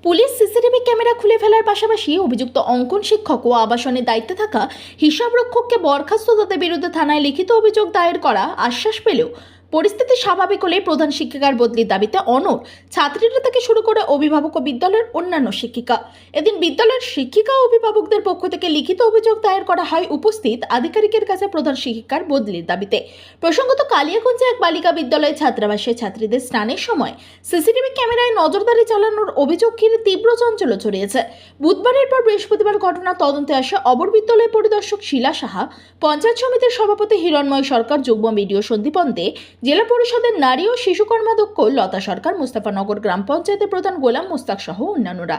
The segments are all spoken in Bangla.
পুলিশ সিসিটিভি ক্যামেরা খুলে ফেলার পাশাপাশি অভিযুক্ত অঙ্কন শিক্ষক ও আবাসনের দায়িত্বে থাকা হিসাবরক্ষককে বরখাস্ত তাদের বিরুদ্ধে থানায় লিখিত অভিযোগ দায়ের করা আশ্বাস পেলেও পরিস্থিতি স্বাভাবিক হলে প্রধান শিক্ষিকার বদলির দাবিতে অনড় ছাত্রীরা থেকে শুরু করে অভিভাবক ও বিদ্যালয়ের অন্যান্য শিক্ষিকা। এদিন বিদ্যালয়ের শিক্ষিকা ও অভিভাবকদের পক্ষ থেকে লিখিত অভিযোগ দায়ের করা হয় উপস্থিত আধিকারিকের কাছে প্রধান শিক্ষিকার বদলির দাবিতে। প্রসঙ্গত কালিয়াগঞ্জে এক বালিকা বিদ্যালয়ে ছাত্রাবাসে ছাত্রীদের স্নানের সময় সিসিটিভি ক্যামেরায় নজরদারি চালানোর অভিযোগ ঘিরে তীব্র চাঞ্চল্য ছড়িয়েছে। বুধবারের পর বৃহস্পতিবার ঘটনা তদন্তে আসে অবর বিদ্যালয় পরিদর্শক শিলা সাহা, পঞ্চায়েত সমিতির সভাপতি হিরণময় সরকার, যুগ্ম বিডিও সন্দীপন দে, জেলা পরিষদের নারী ও শিশু কর্মাধ্যক্ষ লতা সরকার, মুস্তাফানগর গ্রাম পঞ্চায়েতের প্রধান গোলাম মুস্তাক সহ অন্যান্যরা।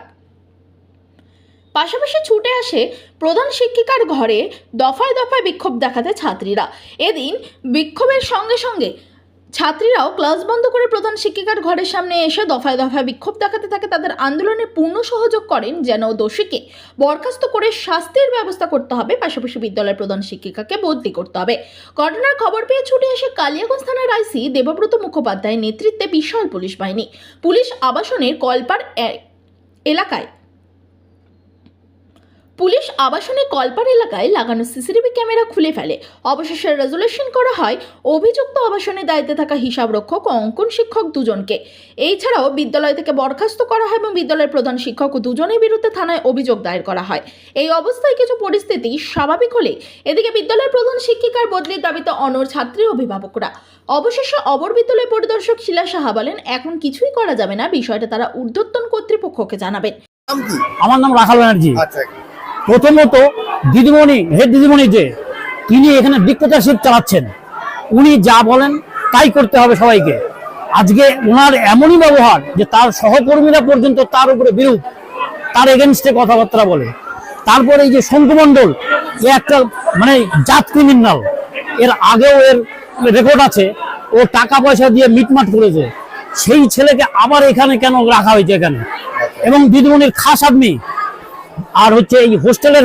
পাশাপাশি ছুটে আসে প্রধান শিক্ষিকার ঘরে দফায় দফায় বিক্ষোভ দেখাতে ছাত্রীরা। এদিন বিক্ষোভের সঙ্গে সঙ্গে ছাত্রীরাও ক্লাস বন্ধ করে প্রধান শিক্ষিকার ঘরের সামনে এসে দফায় দফায় বিক্ষোভ দেখাতে থাকে। তাদের আন্দোলনে পূর্ণ সহযোগ করেন যেন দোষীকে বরখাস্ত করে শাস্তির ব্যবস্থা করতে হবে, পাশাপাশি বিদ্যালয়ের প্রধান শিক্ষিকাকে বদলি করতে হবে। ঘটনার খবর পেয়ে ছুটে এসে কালিয়াগঞ্জ থানার আইসি দেবব্রত মুখোপাধ্যায়ের নেতৃত্বে বিশাল পুলিশ বাহিনী পুলিশ আবাসনের কলপার এলাকায় লাগানো সিসিটিভি ক্যামেরা খুলে ফেলে। অবশেষে রেজুলেশন করা হয় অভিযুক্ত আবাসনের দায়িত্বে থাকা হিসাবরক্ষক ও অঙ্কন শিক্ষক দুজনকে। এছাড়াও বিদ্যালয় থেকে বরখাস্ত করা হয় এবং বিদ্যালয়ের প্রধান শিক্ষক দুজনের বিরুদ্ধে থানায় অভিযোগ দায়ের করা হয়। এই অবস্থায় কিছু পরিস্থিতি স্বাভাবিক হলে এদিকে বিদ্যালয়ের প্রধান শিক্ষিকার বদলির দাবিতে অনড় ছাত্রী অভিভাবকরা। অবশেষে অবর বিদ্যালয় পরিদর্শক শিলা সাহা বলেন, এখন কিছুই করা যাবে না, বিষয়টা তারা ঊর্ধ্বতন কর্তৃপক্ষকে জানাবেন। আমার নাম রাখাল ব্যানার্জি। প্রথমত দিদিমণি, হেড দিদিমণি যে তিনি এখানে ডিক্টেটরশিপ চালাচ্ছেন, উনি যা বলেন তাই করতে হবে সবাইকে। আজকে ওনার এমনই ব্যবহার যে তার সহকর্মীরা পর্যন্ত তার উপরে বিরূপ, তার এগেনস্টে কথাবার্তা বলে। তারপরে এই যে শঙ্কু মণ্ডল, এ একটা মানে জাত ক্রিমিনাল, এর আগেও এর রেকর্ড আছে, ও টাকা পয়সা দিয়ে মিটমাট করেছে। সেই ছেলেকে আবার এখানে কেন রাখা হয়েছে এখানে? এবং দিদিমণির খাস আদমি, আর হচ্ছে এই হোস্টেলের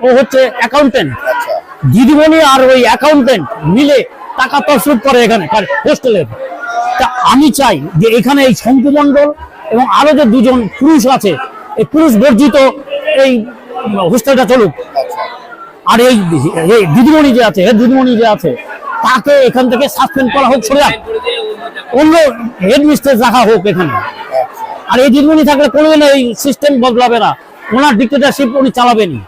ও হচ্ছে অ্যাকাউন্টেন্ট। দিদিমণি আর ওই অ্যাকাউন্টেন্ট মিলে টাকা তসরুপ করে এখানে হোস্টেলের। তা আমি চাই যে এখানে এই শঙ্কু মণ্ডল এবং আরো যে দুজন পুরুষ আছে, এই পুরুষ বর্জিত এই হোস্টেলটা চলুক। আর এই দিদিমণি যে আছে, দিদিমণি যে আছে, তাকে এখান থেকে সাসপেন্ড করা হোক, সরে যাক, অন্য হেডমিস্ট্রেস রাখা হোক এখানে। আর এই দিদিমণি থাকলে কোনোদিন এই সিস্টেম বদলাবে না, ওনার ডিক্টেটরশিপ উনি চালাবেনই।